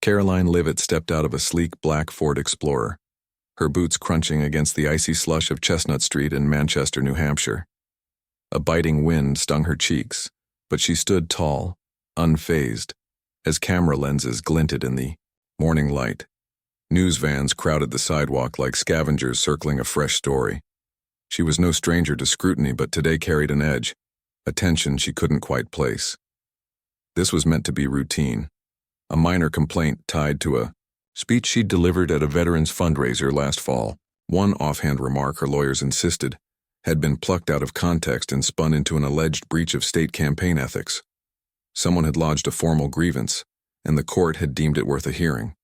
Caroline Leavitt stepped out of a sleek black Ford Explorer, her boots crunching against the icy slush of Chestnut Street in Manchester, New Hampshire. A biting wind stung her cheeks, but she stood tall, unfazed, as camera lenses glinted in the morning light. News vans crowded the sidewalk like scavengers circling a fresh story. She was no stranger to scrutiny, but today carried an edge, a tension she couldn't quite place. This was meant to be routine, a minor complaint tied to a speech she'd delivered at a veterans fundraiser last fall. One offhand remark, her lawyers insisted, had been plucked out of context and spun into an alleged breach of state campaign ethics. Someone had lodged a formal grievance, and the court had deemed it worth a hearing.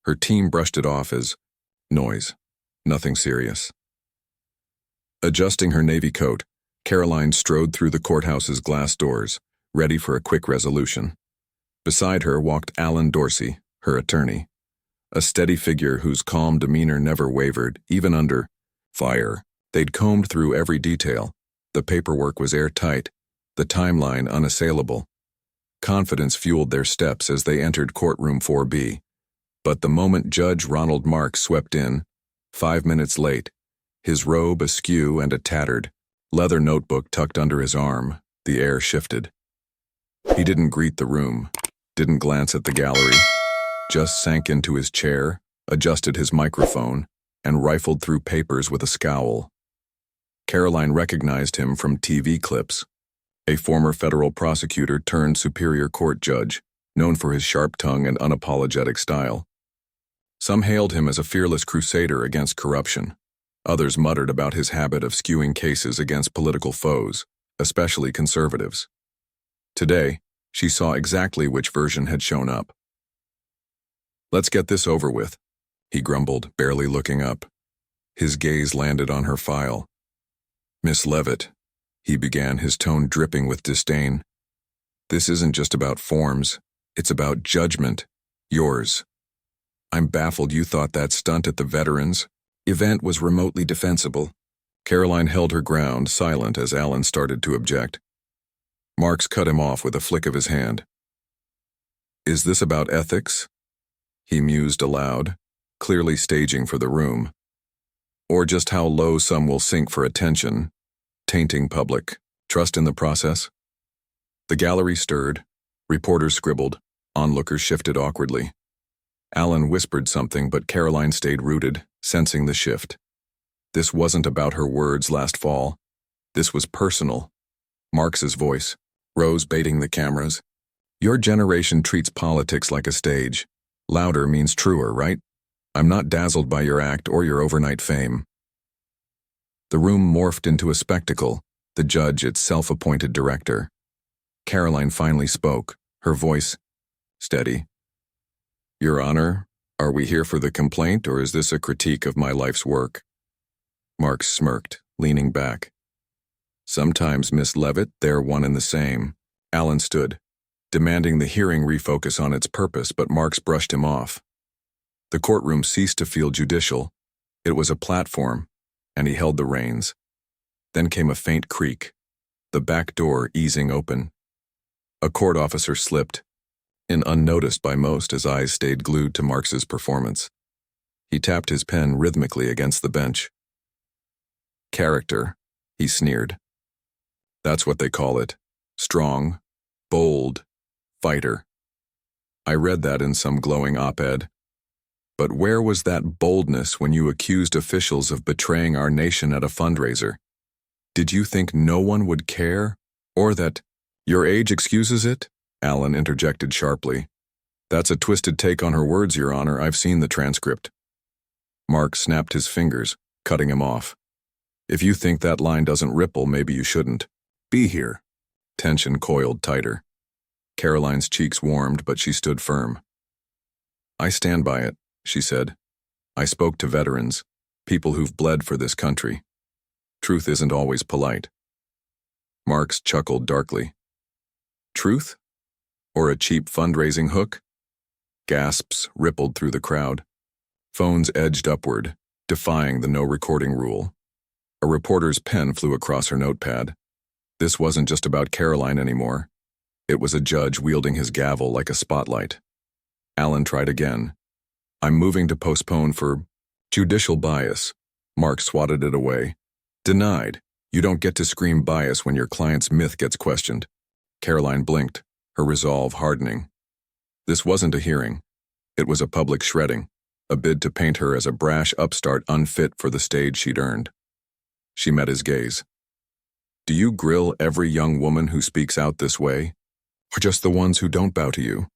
Her team brushed it off as noise, nothing serious. Adjusting her navy coat, Caroline strode through the courthouse's glass doors, ready for a quick resolution. Beside her walked Alan Dorsey, her attorney, a steady figure whose calm demeanor never wavered, even under fire. They'd combed through every detail. The paperwork was airtight, the timeline unassailable. Confidence fueled their steps as they entered courtroom 4B. But the moment Judge Ronald Marks swept in, 5 minutes late, his robe askew and a tattered leather notebook tucked under his arm, the air shifted. He didn't greet the room, didn't glance at the gallery, just sank into his chair, adjusted his microphone, and rifled through papers with a scowl. Caroline recognized him from TV clips, a former federal prosecutor turned Superior Court judge, known for his sharp tongue and unapologetic style. Some hailed him as a fearless crusader against corruption. Others muttered about his habit of skewing cases against political foes, especially conservatives. Today, she saw exactly which version had shown up. "Let's get this over with," he grumbled, barely looking up. His gaze landed on her file. "Miss Leavitt," he began, his tone dripping with disdain. "This isn't just about forms, it's about judgment. Yours. I'm baffled you thought that stunt at the veterans event was remotely defensible." Caroline held her ground, silent as Alan started to object. Marks cut him off with a flick of his hand. "Is this about ethics?" he mused aloud, clearly staging for the room. "Or just how low some will sink for attention, tainting public trust in the process?" The gallery stirred, reporters scribbled, onlookers shifted awkwardly. Alan whispered something, but Caroline stayed rooted, sensing the shift. This wasn't about her words last fall. This was personal. Marks's voice rose, baiting the cameras. "Your generation treats politics like a stage. Louder means truer, right? I'm not dazzled by your act or your overnight fame." The room morphed into a spectacle, the judge its self-appointed director. Caroline finally spoke, her voice steady. "Your Honor, are we here for the complaint, or is this a critique of my life's work?" Marks smirked, leaning back. "Sometimes, Miss Leavitt, they're one and the same." Alan stood, demanding the hearing refocus on its purpose, but Marks brushed him off. The courtroom ceased to feel judicial. It was a platform, and he held the reins. Then came a faint creak, the back door easing open. A court officer slipped, in unnoticed by most as eyes stayed glued to Marks's performance. He tapped his pen rhythmically against the bench. "Character," he sneered. "That's what they call it. Strong, bold, fighter. I read that in some glowing op-ed. But where was that boldness when you accused officials of betraying our nation at a fundraiser? Did you think no one would care? Or that your age excuses it?" Alan interjected sharply. "That's a twisted take on her words, Your Honor. I've seen the transcript." Mark snapped his fingers, cutting him off. "If you think that line doesn't ripple, maybe you shouldn't be here." Tension coiled tighter. Caroline's cheeks warmed, but she stood firm. "I stand by it," she said. "I spoke to veterans, people who've bled for this country. Truth isn't always polite." Marks chuckled darkly. "Truth? Or a cheap fundraising hook?" Gasps rippled through the crowd. Phones edged upward, defying the no-recording rule. A reporter's pen flew across her notepad. This wasn't just about Caroline anymore. It was a judge wielding his gavel like a spotlight. Alan tried again. I'm moving to postpone for judicial bias. Mark swatted it away. Denied. You don't get to scream bias when your client's myth gets questioned. Caroline blinked, her resolve hardening. This wasn't a hearing. It was a public shredding, a bid to paint her as a brash upstart unfit for the stage she'd earned. She met his gaze. Do you grill every young woman who speaks out this way, or just the ones who don't bow to you?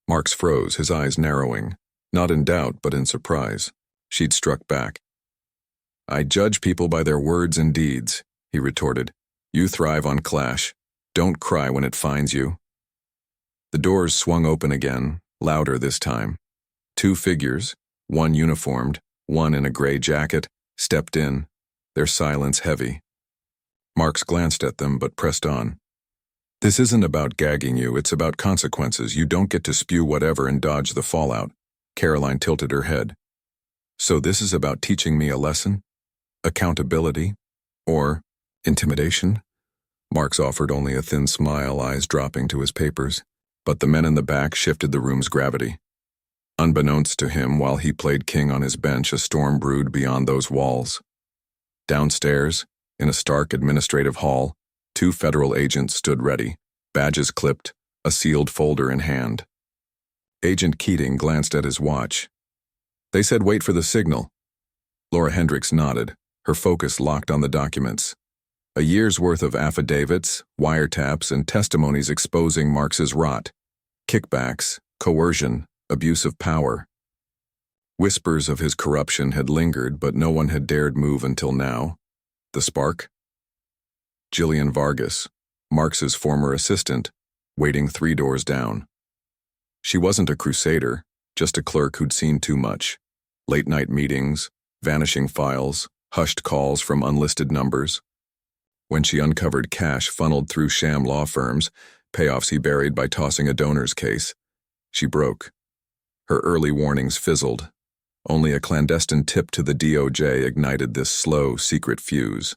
Marks froze, his eyes narrowing, not in doubt but in surprise. She'd struck back. I judge people by their words and deeds, he retorted. You thrive on clash. Don't cry when it finds you. The doors swung open again, louder this time. Two figures, one uniformed, one in a gray jacket, stepped in, their silence heavy. Marks glanced at them but pressed on. This isn't about gagging you, it's about consequences. You don't get to spew whatever and dodge the fallout. Caroline tilted her head. So this is about teaching me a lesson? Accountability? Or intimidation? Marks offered only a thin smile, eyes dropping to his papers, but the men in the back shifted the room's gravity. Unbeknownst to him, while he played king on his bench, a storm brewed beyond those walls. Downstairs, in a stark administrative hall, two federal agents stood ready, badges clipped, a sealed folder in hand. Agent Keating glanced at his watch. They said wait for the signal. Laura Hendricks nodded, her focus locked on the documents. A year's worth of affidavits, wiretaps, and testimonies exposing Marks's rot. Kickbacks, coercion, abuse of power. Whispers of his corruption had lingered, but no one had dared move until now. The spark? Jillian Vargas, Marks's former assistant, waiting 3 doors down. She wasn't a crusader, just a clerk who'd seen too much. Late-night meetings, vanishing files, hushed calls from unlisted numbers. When she uncovered cash funneled through sham law firms, payoffs he buried by tossing a donor's case, she broke. Her early warnings fizzled. Only a clandestine tip to the DOJ ignited this slow, secret fuse.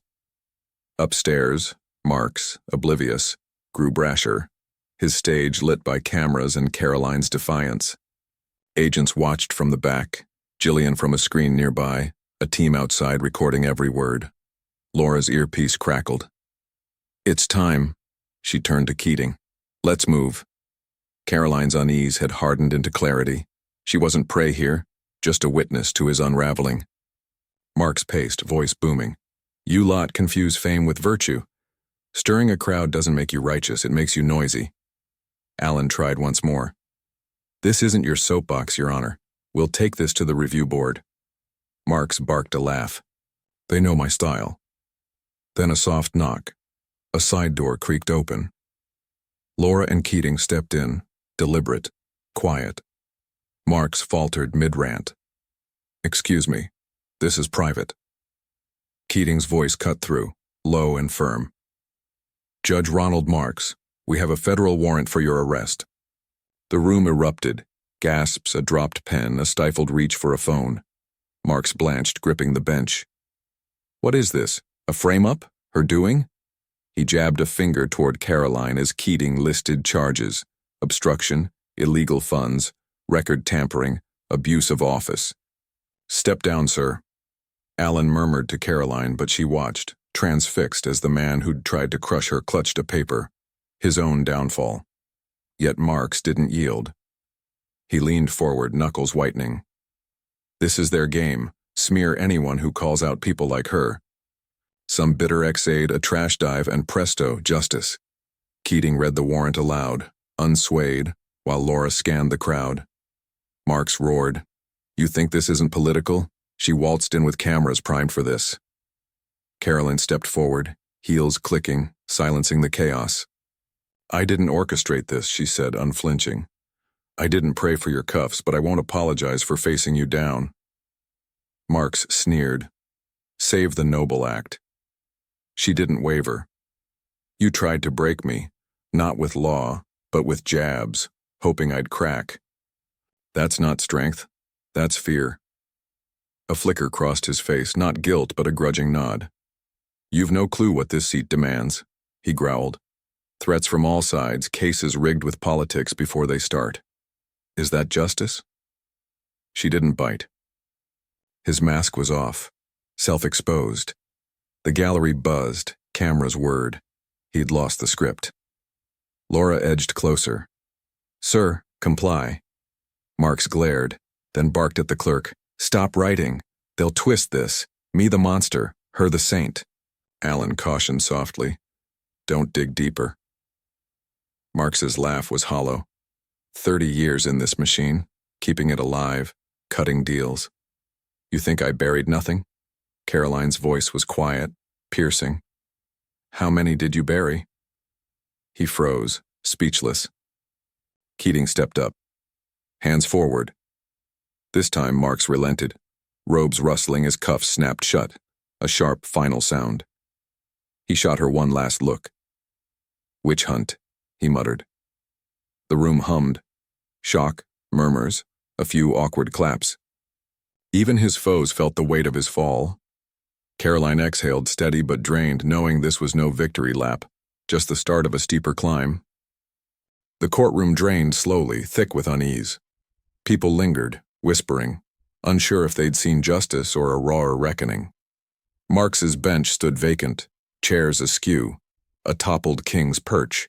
Upstairs, Marks, oblivious, grew brasher, his stage lit by cameras and Caroline's defiance. Agents watched from the back, Jillian from a screen nearby, a team outside recording every word. Laura's earpiece crackled. It's time. She turned to Keating. Let's move. Caroline's unease had hardened into clarity. She wasn't prey here, just a witness to his unraveling. Marks paced, voice booming. You lot confuse fame with virtue. Stirring a crowd doesn't make you righteous, it makes you noisy. Alan tried once more. This isn't your soapbox, Your Honor. We'll take this to the review board. Marks barked a laugh. They know my style. Then a soft knock. A side door creaked open. Laura and Keating stepped in, deliberate, quiet. Marks faltered mid-rant. Excuse me, this is private. Keating's voice cut through, low and firm. Judge Ronald Marks, we have a federal warrant for your arrest. The room erupted, gasps, a dropped pen, a stifled reach for a phone. Marks blanched, gripping the bench. What is this? A frame-up? Her doing? He jabbed a finger toward Caroline as Keating listed charges: obstruction, illegal funds, record tampering, abuse of office. Step down, sir. Alan murmured to Caroline, but she watched, transfixed as the man who'd tried to crush her clutched a paper. His own downfall. Yet Marks didn't yield. He leaned forward, knuckles whitening. This is their game. Smear anyone who calls out people like her. Some bitter ex-aide, a trash dive, and presto, justice. Keating read the warrant aloud, unswayed, while Laura scanned the crowd. Marks roared. You think this isn't political? She waltzed in with cameras primed for this. Caroline stepped forward, heels clicking, silencing the chaos. I didn't orchestrate this, she said, unflinching. I didn't pray for your cuffs, but I won't apologize for facing you down. Marks sneered. Save the noble act. She didn't waver. You tried to break me, not with law, but with jabs, hoping I'd crack. That's not strength. That's fear. A flicker crossed his face, not guilt, but a grudging nod. You've no clue what this seat demands, he growled. Threats from all sides, cases rigged with politics before they start. Is that justice? She didn't bite. His mask was off, self-exposed. The gallery buzzed, cameras whirred. He'd lost the script. Laura edged closer. Sir, comply. Marks glared, then barked at the clerk. Stop writing. They'll twist this. Me the monster, her the saint. Alan cautioned softly. Don't dig deeper. Marks's laugh was hollow. 30 years in this machine, keeping it alive, cutting deals. You think I buried nothing? Caroline's voice was quiet, piercing. How many did you bury? He froze, speechless. Keating stepped up. Hands forward. This time Marks relented, robes rustling as cuffs snapped shut, a sharp final sound. He shot her one last look. Witch hunt, he muttered. The room hummed. Shock, murmurs, a few awkward claps. Even his foes felt the weight of his fall. Caroline exhaled, steady but drained, knowing this was no victory lap, just the start of a steeper climb. The courtroom drained slowly, thick with unease. People lingered, whispering, unsure if they'd seen justice or a rawer reckoning. Marks's bench stood vacant, chairs askew, a toppled king's perch.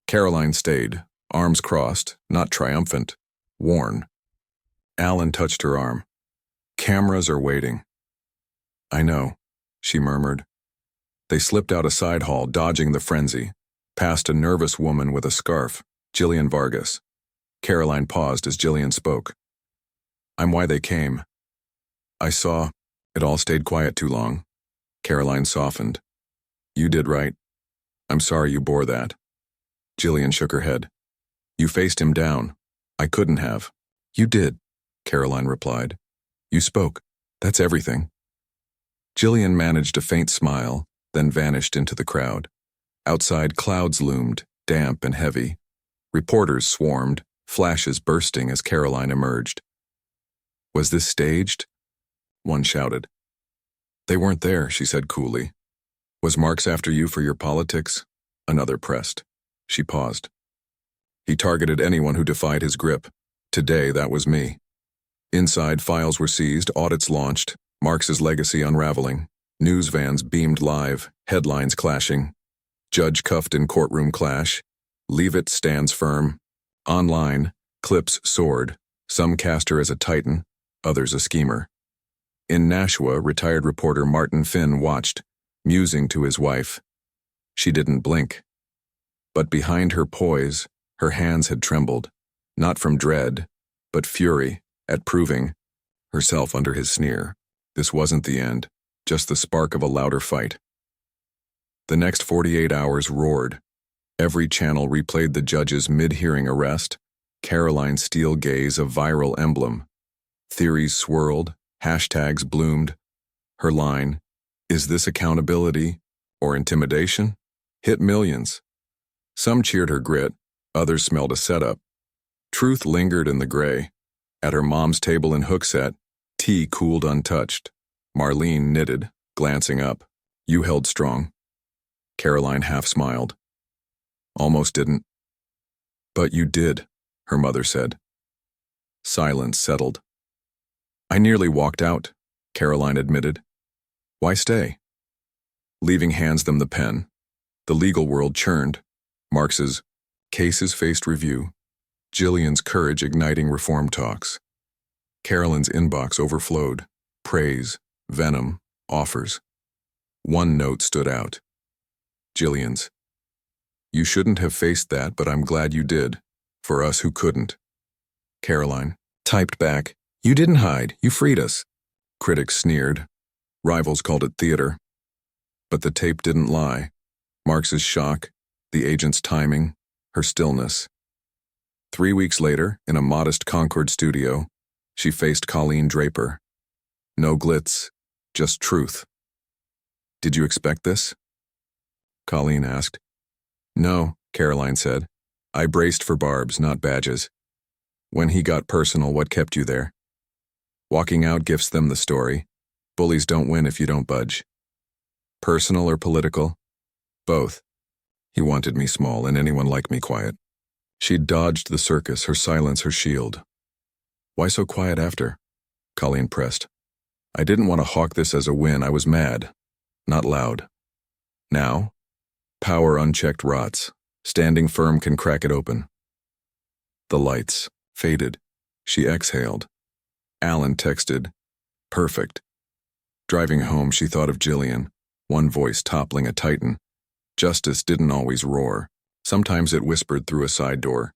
Caroline stayed, arms crossed, not triumphant, worn. Alan touched her arm. Cameras are waiting. I know, she murmured. They slipped out a side hall, dodging the frenzy, past a nervous woman with a scarf, Jillian Vargas. Caroline paused as Jillian spoke. I'm why they came. I saw. It all stayed quiet too long. Caroline softened. You did right. I'm sorry you bore that. Jillian shook her head. You faced him down. I couldn't have. You did, Caroline replied. You spoke. That's everything. Jillian managed a faint smile, then vanished into the crowd. Outside, clouds loomed, damp and heavy. Reporters swarmed, flashes bursting as Caroline emerged. Was this staged? One shouted. They weren't there, she said coolly. Was Marks after you for your politics? Another pressed. She paused. He targeted anyone who defied his grip. Today, that was me. Inside, files were seized, audits launched, Marks's legacy unraveling. News vans beamed live, headlines clashing. Judge cuffed in courtroom clash. Leavitt stands firm. Online, clips soared. Some cast her as a titan, others a schemer. In Nashua, retired reporter Martin Finn watched, musing to his wife. She didn't blink. But behind her poise, her hands had trembled, not from dread, but fury, at proving herself under his sneer. This wasn't the end, just the spark of a louder fight. The next 48 hours roared. Every channel replayed the judge's mid-hearing arrest, Caroline's steel gaze a viral emblem. Theories swirled, hashtags bloomed. Her line, "Is this accountability or intimidation?" hit millions. Some cheered her grit, others smelled a setup. Truth lingered in the gray. At her mom's table in Hooksett, tea cooled untouched. Marlene knitted, glancing up. You held strong. Caroline half smiled. Almost didn't. But you did, her mother said. Silence settled. I nearly walked out, Caroline admitted. Why stay? Leaving hands them the pen. The legal world churned. Marks's cases faced review. Jillian's courage igniting reform talks. Caroline's inbox overflowed. Praise, venom, offers. One note stood out. Jillian's. You shouldn't have faced that, but I'm glad you did. For us who couldn't. Caroline typed back, You didn't hide, you freed us. Critics sneered. Rivals called it theater. But the tape didn't lie. Marks's shock, the agent's timing, her stillness. 3 weeks later, in a modest Concord studio, she faced Colleen Draper. No glitz, just truth. Did you expect this? Colleen asked. No, Caroline said. I braced for barbs, not badges. When he got personal, what kept you there? Walking out gifts them the story. Bullies don't win if you don't budge. Personal or political? Both. He wanted me small and anyone like me quiet. She'd dodged the circus, her silence her shield. "Why so quiet after?" Colleen pressed. "I didn't want to hawk this as a win. I was mad. Not loud. Now? Power unchecked rots. Standing firm can crack it open." The lights faded. She exhaled. Alan texted, "Perfect." Driving home, she thought of Jillian, one voice toppling a titan. Justice didn't always roar. Sometimes it whispered through a side door.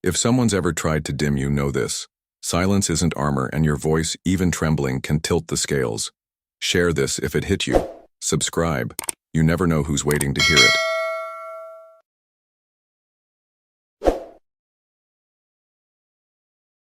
If someone's ever tried to dim you, know this. Silence isn't armor, and your voice, even trembling, can tilt the scales. Share this if it hit you. Subscribe. You never know who's waiting to hear it.